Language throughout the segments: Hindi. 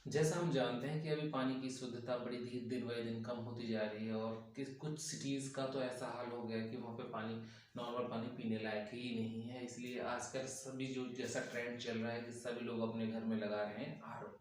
जैसा हम जानते हैं कि अभी पानी की शुद्धता बड़ी दिन ब दिन कम होती जा रही है और कुछ सिटीज़ का तो ऐसा हाल हो गया है कि वहाँ पे पानी नॉर्मल पानी पीने लायक ही नहीं है। इसलिए आजकल सभी जो जैसा ट्रेंड चल रहा है कि सभी लोग अपने घर में लगा रहे हैं आरओ।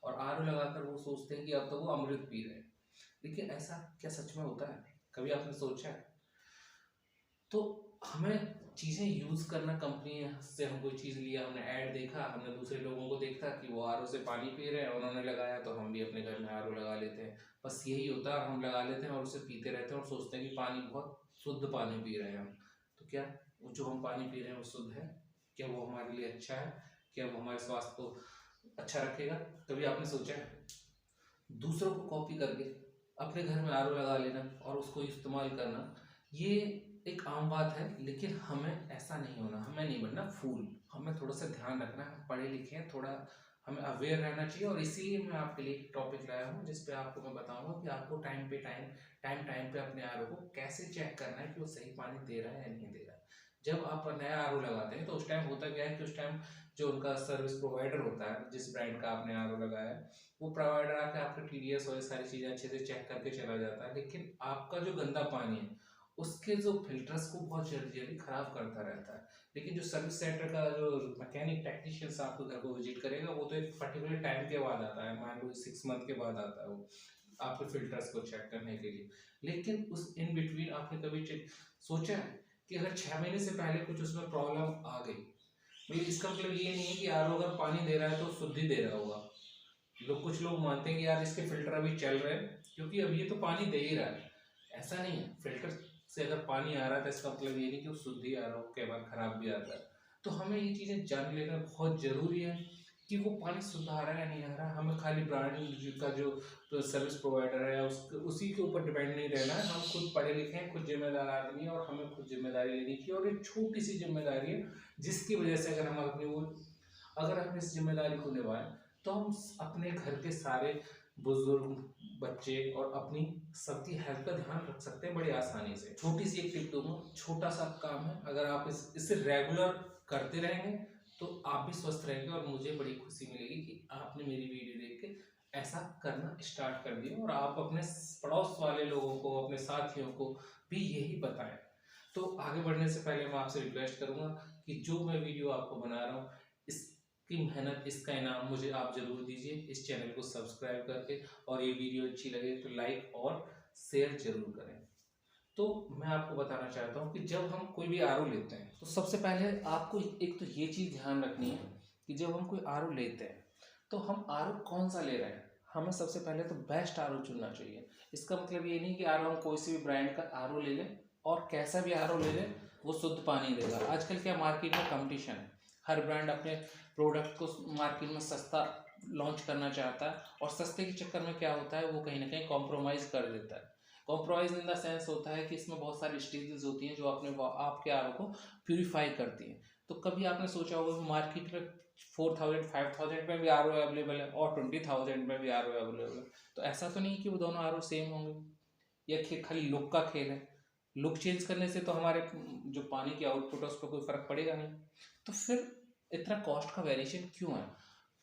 और आरओ लगाकर वो सोचते हैं कि अब तो वो अमृत पी रहे हैं। लेकिन ऐसा क्या सच में होता है? कभी आपने सोचा है? तो हमें चीज़ें यूज़ करना, कंपनी से हम कोई चीज़ लिया, हमने ऐड देखा, हमने दूसरे लोगों को देखा कि वो आरओ से पानी पी रहे हैं, उन्होंने लगाया तो हम भी अपने घर में आरओ लगा लेते हैं। बस यही होता है, हम लगा लेते हैं और उसे पीते रहते हैं और सोचते हैं कि पानी बहुत शुद्ध पानी पी रहे हैं हम। तो क्या वो जो हम पानी पी रहे हैं वो शुद्ध है? क्या वो हमारे लिए अच्छा है? क्या वो हमारे स्वास्थ्य को अच्छा रखेगा? कभी आपने सोचा है? दूसरों को कॉपी करके अपने घर में आरओ लगा लेना और उसको इस्तेमाल करना, ये एक आम बात है। लेकिन हमें ऐसा नहीं होना, हमें नहीं बनना फूल। हमें थोड़ा सा ध्यान रखना है, हम पढ़े लिखे हैं, थोड़ा हमें अवेयर रहना चाहिए। और इसीलिए मैं आपके लिए एक टॉपिक लाया हूँ जिस पे आपको मैं बताऊंगा कि आपको टाइम पे अपने आरओ को कैसे चेक करना है कि वो सही पानी दे रहा है या नहीं दे रहा है। जब आप नया आरओ लगाते हैं तो उस टाइम होता क्या है कि उस टाइम जो उनका सर्विस प्रोवाइडर होता है, जिस ब्रांड का आपने आरओ लगाया है, वो प्रोवाइडर आके आपका टीडीएस और ये सारी चीज़ें अच्छे से चेक करके चला जाता है। लेकिन आपका जो गंदा पानी है उसके जो फिल्टर्स को बहुत जल्दी जल्दी खराब करता रहता है। लेकिन जो सर्विस सेंटर का जो मैकेनिक टेक्नीशियंस आपके घर को विजिट करेगा वो तो एक पर्टिकुलर टाइम के बाद आता है, मान लो 6 मंथ के बाद आता है वो आपके फिल्टर्स को चेक करने के लिए। लेकिन उस इन बिटवीन आपने कभी सोचा है कि अगर 6 महीने से पहले कुछ उसमें प्रॉब्लम आ गई, भाई इसका मतलब ये नहीं है कि आरओ अगर पानी दे रहा है तो शुद्ध ही दे रहा होगा। कुछ लोग मानते हैं कि यार इसके फिल्टर अभी चल रहे हैं क्योंकि अब ये तो पानी दे ही रहा है। ऐसा नहीं है, फिल्टर से अगर पानी आ रहा था इसका मतलब ये नहीं कि वो शुद्ध ही आ रहा हो, कई बार खराब भी आता है। तो हमें ये चीज़ें जान लेना बहुत ज़रूरी है कि वो पानी शुद्ध आ रहा है या नहीं आ रहा है। हमें खाली ब्रांड का जो सर्विस प्रोवाइडर है उसी के ऊपर डिपेंड नहीं रहना है। हम खुद पढ़े लिखे हैं, खुद जिम्मेदार आदमी है और हमें खुद जिम्मेदारी लेनी चाहिए। और एक छोटी सी जिम्मेदारी है जिसकी वजह से अगर हम इस जिम्मेदारी को निभाएं तो हम अपने घर के सारे बुजुर्ग, बच्चे और अपनी सबकी हेल्थ का ध्यान रख सकते हैं बड़ी आसानी से। छोटी सी एक टिप दूंगा, छोटा सा काम है, अगर आप इसे रेगुलर करते रहेंगे तो आप भी स्वस्थ रहेंगे और मुझे बड़ी खुशी मिलेगी कि आपने मेरी वीडियो देख के ऐसा करना स्टार्ट कर दिया और आप अपने पड़ोस वाले लोगों को, अपने साथियों को भी यही बताएं। तो आगे बढ़ने से पहले मैं आपसे रिक्वेस्ट करूंगा कि जो मैं वीडियो आपको बना रहा हूँ इसकी मेहनत, इसका इनाम मुझे आप जरूर दीजिए इस चैनल को सब्सक्राइब करके। और ये वीडियो अच्छी लगे तो लाइक और शेयर जरूर करें। तो मैं आपको बताना चाहता हूँ कि जब हम कोई भी आरओ लेते हैं तो सबसे पहले आपको एक तो ये चीज़ ध्यान रखनी है कि जब हम कोई आरओ लेते हैं तो हम आरओ कौन सा ले रहे हैं। हमें सबसे पहले तो बेस्ट आरओ चुनना चाहिए। इसका मतलब ये नहीं कि आरओ हम कोई सी भी ब्रांड का आरओ ले लें और कैसा भी आरओ ले लें वो शुद्ध पानी देगा। आजकल क्या मार्केट में कंपटीशन है, हर ब्रांड अपने प्रोडक्ट को मार्केट में सस्ता लॉन्च करना चाहता है और सस्ते के चक्कर में क्या होता है वो कहीं ना कहीं कॉम्प्रोमाइज़ कर देता है। कॉम्प्रोमाइज इन द सेंस होता है कि इसमें बहुत सारी स्टेजेस होती हैं जो आपके आर को प्यूरिफाई करती हैं। तो कभी आपने सोचा होगा कि मार्केट में 4000 5000 में भी आर अवेलेबल है और 20,000 में भी आर अवेलेबल है। तो ऐसा तो नहीं कि वो दोनों आर सेम होंगे, या खाली लुक का खेल है। लुक चेंज करने से तो हमारे जो पानी की आउटपुट है उस पर कोई फर्क पड़ेगा नहीं। तो फिर इतना कॉस्ट का वेरिएशन क्यों है?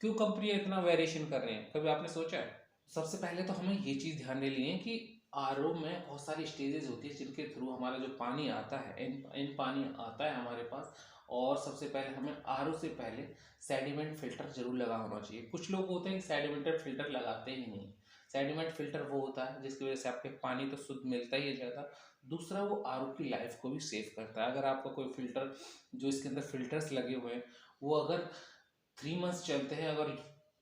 क्यों कंपनियां इतना वेरिएशन कर रही हैं? कभी आपने सोचा है? सबसे पहले तो हमें ये चीज़ ध्यान में लेनी है कि आरओ में बहुत सारी स्टेजेस होती है जिनके थ्रू हमारा जो पानी आता है, इन पानी आता है हमारे पास। और सबसे पहले हमें आरओ से पहले सेडिमेंट फिल्टर जरूर लगा होना चाहिए। कुछ लोग होते हैं सेडिमेंटेड फिल्टर लगाते ही नहीं। सेडिमेंट फिल्टर वो होता है जिसकी वजह से आपके पानी तो शुद्ध मिलता ही है ज़्यादा, दूसरा वो आरओ की लाइफ को भी सेव करता है। अगर आपका कोई फिल्टर, जो इसके अंदर फिल्टर्स लगे हुए हैं, वो अगर 3 मंथ्स चलते हैं, अगर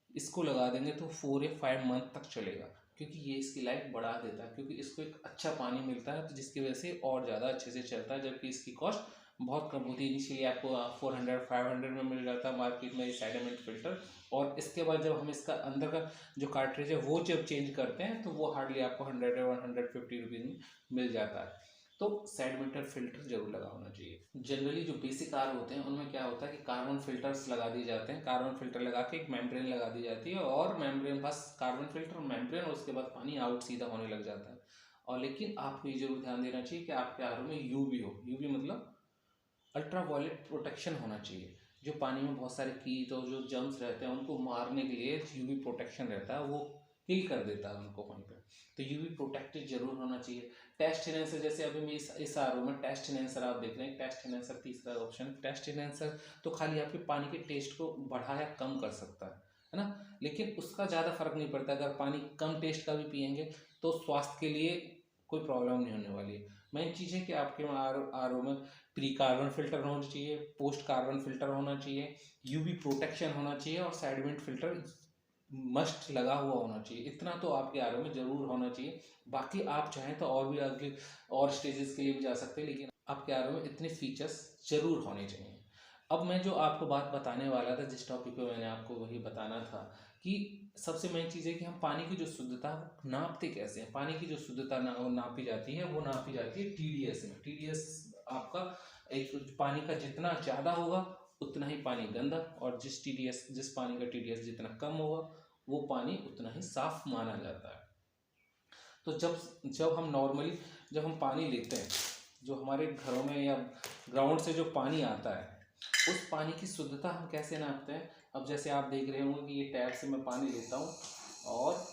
इसको लगा देंगे तो 4 या 5 मंथ तक चलेगा, क्योंकि ये इसकी लाइफ बढ़ा देता है, क्योंकि इसको एक अच्छा पानी मिलता है तो जिसकी वजह से और ज़्यादा अच्छे से चलता है। जबकि इसकी कॉस्ट बहुत कम होती है, इनिशियली आपको 400 500 में मिल जाता है मार्केट में ये सेडिमेंट फिल्टर। और इसके बाद जब हम इसका अंदर का जो कार्ट्रिज है वो जब चेंज करते हैं तो वो हार्डली आपको 100 या 150 रुपीज़ में मिल जाता है। तो सेडिमेंटेड फिल्टर जरूर लगा होना चाहिए। जनरली जो बेसिक कार होते हैं उनमें क्या होता है कि कार्बन फिल्टर्स लगा दिए जाते हैं। कार्बन फिल्टर लगा के एक मेम्ब्रेन लगा दी जाती है और मेम्ब्रेन, बस कार्बन फिल्टर मेम्ब्रेन, और उसके बाद पानी आउट सीधा होने लग जाता है। और लेकिन आपको ये जरूर ध्यान देना चाहिए कि आपके आर में यूवी हो। यूवी मतलब अल्ट्रा वायलेट प्रोटेक्शन होना चाहिए। जो पानी में बहुत सारे कीट और जो जर्म्स रहते हैं उनको मारने के लिए यूवी प्रोटेक्शन रहता है, वो किल कर देता है उनको वहीं पे। तो यूवी प्रोटेक्टेड जरूर होना चाहिए। टेस्ट एनहेंसर, जैसे अभी मैं इस आरओ में टेस्ट एनहेंसर आप देख रहे हैं, टेस्ट एनहेंसर तीसरा ऑप्शन। टेस्ट एनहेंसर तो खाली आपके पानी के टेस्ट को बढ़ा या कम कर सकता है ना, लेकिन उसका ज़्यादा फर्क नहीं पड़ता। अगर पानी कम टेस्ट का भी पियेंगे तो स्वास्थ्य के लिए कोई प्रॉब्लम नहीं होने वाली है। मेन चीज़ है कि आपके आर ओ में प्री कार्बन फिल्टर होना चाहिए, पोस्ट कार्बन फिल्टर होना चाहिए, यूवी प्रोटेक्शन होना चाहिए और साइडवेंट फिल्टर मस्ट लगा हुआ होना चाहिए। इतना तो आपके आर ओ में ज़रूर होना चाहिए। बाकी आप चाहें तो और भी आगे और स्टेजेस के लिए भी जा सकते हैं, लेकिन आपके आर ओ में इतने फीचर्स ज़रूर होने चाहिए। अब मैं जो आपको बात बताने वाला था, जिस टॉपिक पे मैंने आपको वही बताना था कि सबसे मेन चीज़ है कि हम पानी की जो शुद्धता नापते कैसे हैं। पानी की जो शुद्धता नापी जाती है वो नापी जाती है TDS में। TDS आपका एक पानी का जितना ज़्यादा होगा उतना ही पानी गंदा, और जिस पानी का TDS जितना कम होगा वो पानी उतना ही साफ माना जाता है। तो जब हम नॉर्मली जब हम पानी लेते हैं, जो हमारे घरों में या ग्राउंड से जो पानी आता है, उस पानी की शुद्धता हम कैसे नापते हैं। अब जैसे आप देख रहे होंगे कि ये टैप से मैं पानी लेता हूँ, और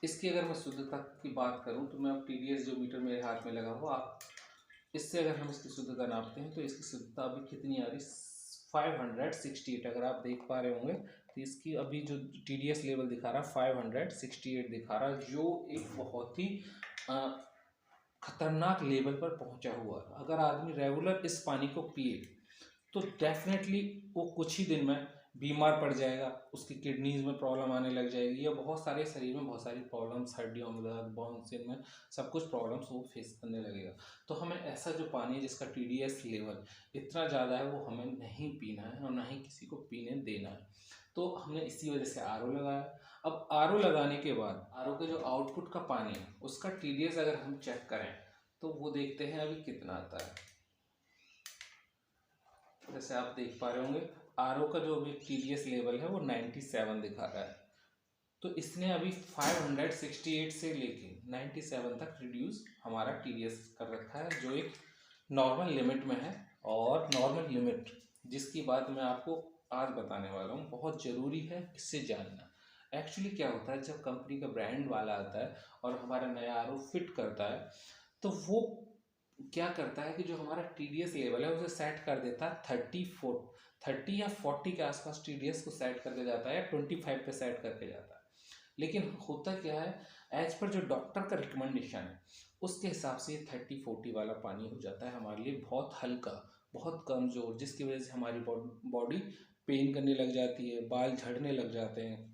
इसकी अगर मैं शुद्धता की बात करूँ तो मैं अब TDS जो मीटर मेरे हाथ में लगा हुआ, आप इससे अगर हम इसकी शुद्धता नापते हैं तो इसकी शुद्धता अभी कितनी आ रही, 568। अगर आप देख पा रहे होंगे तो इसकी अभी जो TDS लेवल दिखा रहा है 568 दिखा रहा है, जो एक बहुत ही खतरनाक लेवल पर पहुंचा हुआ है। अगर आदमी रेगुलर इस पानी को पिए तो डेफिनेटली वो कुछ ही दिन में बीमार पड़ जाएगा, उसकी किडनीज में प्रॉब्लम आने लग जाएगी, या बहुत सारे शरीर में बहुत सारी प्रॉब्लम्स, हड्डियों में दर्द, बोन्स में सब कुछ प्रॉब्लम्स वो फेस करने लगेगा। तो हमें ऐसा जो पानी है जिसका TDS लेवल इतना ज़्यादा है वो हमें नहीं पीना है और ना ही किसी को पीने देना है। तो हमने इसी वजह से RO लगाया। अब RO लगाने के बाद RO के जो आउटपुट का पानी है उसका TDS अगर हम चेक करें तो वो देखते हैं अभी कितना आता है। जैसे आप देख पा रहे होंगे RO का जो अभी TDS लेवल है वो 97 दिखा रहा है। तो इसने अभी 568 से लेके 97 तक रिड्यूस हमारा TDS कर रखा है, जो एक नॉर्मल लिमिट में है। और नॉर्मल लिमिट जिसकी बात मैं आपको आज बताने वाला हूँ, बहुत ज़रूरी है इससे जानना। एक्चुअली क्या होता है, जब कंपनी का ब्रांड वाला आता है और हमारा नया RO फिट करता है तो वो क्या करता है कि जो हमारा TDS लेवल है उसे सेट कर देता है 30 या 40 के आसपास TDS को सेट करके जाता है, या 25 पे सेट करके जाता है। लेकिन होता क्या है, एज पर जो डॉक्टर का रिकमेंडेशन है उसके हिसाब से 30-40 वाला पानी हो जाता है हमारे लिए बहुत हल्का, बहुत कमज़ोर, जिसकी वजह से हमारी बॉडी पेन करने लग जाती है, बाल झड़ने लग जाते हैं,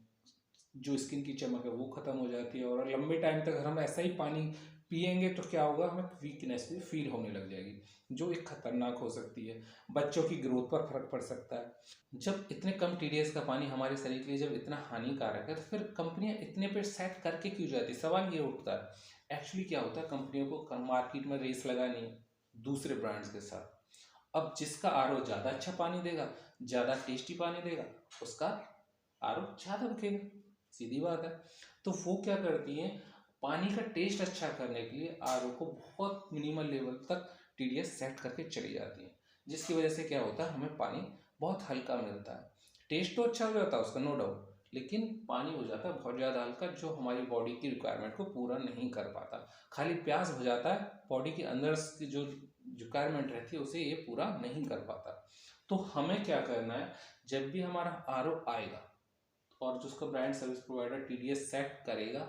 जो स्किन की चमक है वो ख़त्म हो जाती है। और लंबे टाइम तक अगर हम ऐसा ही पानी पियेंगे तो क्या होगा, हमें वीकनेस भी फील होने लग जाएगी, जो एक खतरनाक हो सकती है, बच्चों की ग्रोथ पर फर्क पड़ सकता है। जब इतने कम TDS का पानी हमारे शरीर के लिए जब इतना हानिकारक है तो फिर कंपनियां इतने पे सेट करके क्यों जाती है, सवाल ये उठता है। एक्चुअली क्या होता है, कंपनियों को मार्केट में रेस लगानी है दूसरे ब्रांड्स के साथ। अब जिसका RO ज़्यादा अच्छा पानी देगा, ज़्यादा टेस्टी पानी देगा, उसका RO ज़्यादा बिकेगा, सीधी बात है। तो वो क्या करती हैं, पानी का टेस्ट अच्छा करने के लिए RO को बहुत मिनिमल लेवल तक TDS सेट करके चली जाती है, जिसकी वजह से क्या होता है, हमें पानी बहुत हल्का मिलता है। टेस्ट तो अच्छा हो जाता है उसका, नो डाउट, लेकिन पानी हो जाता है बहुत ज़्यादा हल्का, जो हमारी बॉडी की रिक्वायरमेंट को पूरा नहीं कर पाता। खाली प्यास हो जाता है, बॉडी के अंदर की जो रिक्वायरमेंट रहती है उसे ये पूरा नहीं कर पाता। तो हमें क्या करना है, जब भी हमारा RO आएगा और जो उसका brand service provider TDS set करेगा,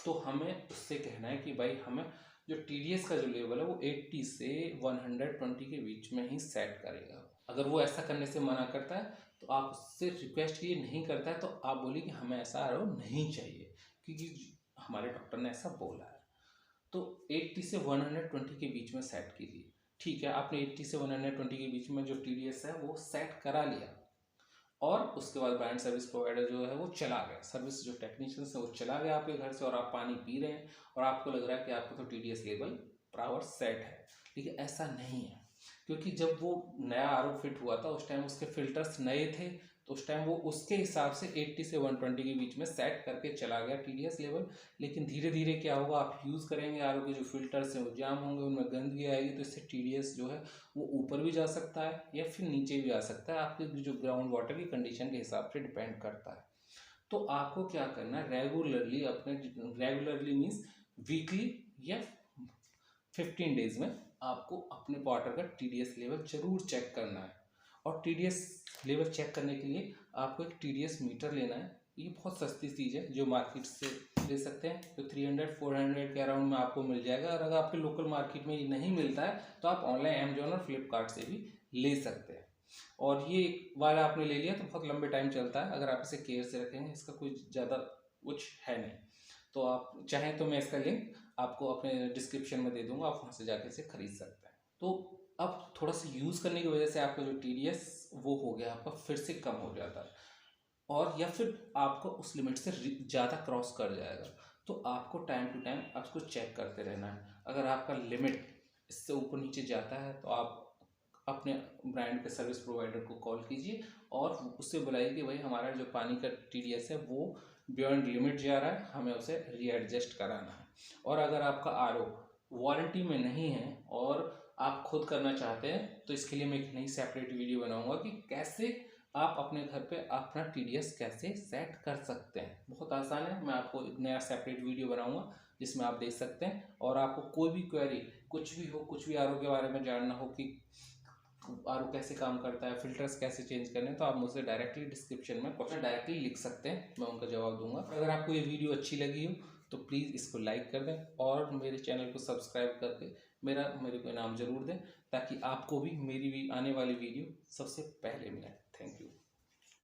तो हमें उससे कहना है कि भाई हमें जो TDS का जो लेवल है वो 80 से 120 के बीच में ही सेट करेगा। अगर वो ऐसा करने से मना करता है तो आप उससे रिक्वेस्ट ये नहीं करता है तो आप बोलिए कि हमें ऐसा RO नहीं चाहिए, क्योंकि हमारे डॉक्टर ने ऐसा बोला है। तो 80 से 120 के बीच में सेट कीजिए। ठीक है, आपने 80 से 120 के बीच में जो TDS है वो सेट करा लिया, और उसके बाद ब्रांड सर्विस प्रोवाइडर जो है वो चला गया, सर्विस जो टेक्नीशियंस है वो चला गया आपके घर से, और आप पानी पी रहे हैं और आपको लग रहा है कि आपका तो TDS लेवल बराबर सेट है। लेकिन ऐसा नहीं है, क्योंकि जब वो नया RO फिट हुआ था उस टाइम उसके फिल्टर्स नए थे, तो उस टाइम वो उसके हिसाब से 80 से 120 के बीच में सेट करके चला गया TDS लेवल। लेकिन धीरे धीरे क्या होगा, आप यूज़ करेंगे, आर के जो फिल्टर्स हैं वो जाम होंगे, उनमें गंदगी आएगी, तो इससे TDS जो है वो ऊपर भी जा सकता है या फिर नीचे भी आ सकता है, आपके जो ग्राउंड वाटर की कंडीशन के हिसाब से डिपेंड करता है। तो आपको क्या करना है, रेगुलरली मीन्स वीकली या 15 डेज में आपको अपने वाटर का TDS लेवल जरूर चेक करना है। और TDS लेवल चेक करने के लिए आपको एक TDS मीटर लेना है। ये बहुत सस्ती चीज़ है जो मार्केट से ले सकते हैं, तो 300-400 के अराउंड में आपको मिल जाएगा। और अगर आपके लोकल मार्केट में ये नहीं मिलता है तो आप ऑनलाइन अमेजोन और फ्लिपकार्ट से भी ले सकते हैं। और ये एक बार आपने ले लिया तो बहुत लंबे टाइम चलता है अगर आप इसे केयर से रखेंगे, इसका कोई ज़्यादा कुछ है नहीं। तो आप चाहें तो मैं इसका लिंक आपको अपने डिस्क्रिप्शन में दे दूंगा, आप वहाँ से जाके इसे खरीद सकते हैं। तो अब थोड़ा सा यूज़ करने की वजह से आपका जो TDS वो हो गया आपका फिर से कम हो जाता है, और या फिर आपको उस लिमिट से ज़्यादा क्रॉस कर जाएगा। तो आपको टाइम टू टाइम आपको चेक करते रहना है। अगर आपका लिमिट इससे ऊपर नीचे जाता है तो आप अपने ब्रांड के सर्विस प्रोवाइडर को कॉल कीजिए और उससे बुलाइए कि भाई हमारा जो पानी का TDS है वो बियॉन्ड लिमिट जा रहा है, हमें उसे रीएडजस्ट कराना है। और अगर आपका RO वारंटी में नहीं है और आप खुद करना चाहते हैं तो इसके लिए मैं एक नई सेपरेट वीडियो बनाऊंगा कि कैसे आप अपने घर पे अपना TDS कैसे सेट कर सकते हैं। बहुत आसान है, मैं आपको एक नया सेपरेट वीडियो बनाऊंगा जिसमें आप देख सकते हैं। और आपको कोई भी क्वेरी, कुछ भी हो, कुछ भी RO के बारे में जानना हो कि RO कैसे काम करता है, फिल्टर्स कैसे चेंज करने हैं, तो आप मुझसे डायरेक्टली डिस्क्रिप्शन में क्वेश्चन डायरेक्टली लिख सकते हैं, मैं उनका जवाब दूंगा। अगर आपको ये वीडियो अच्छी लगी हो तो प्लीज़ इसको लाइक कर दें और मेरे चैनल को सब्सक्राइब करके मेरे को इनाम ज़रूर दें, ताकि आपको भी मेरी भी आने वाली वीडियो सबसे पहले मिले। Thank you.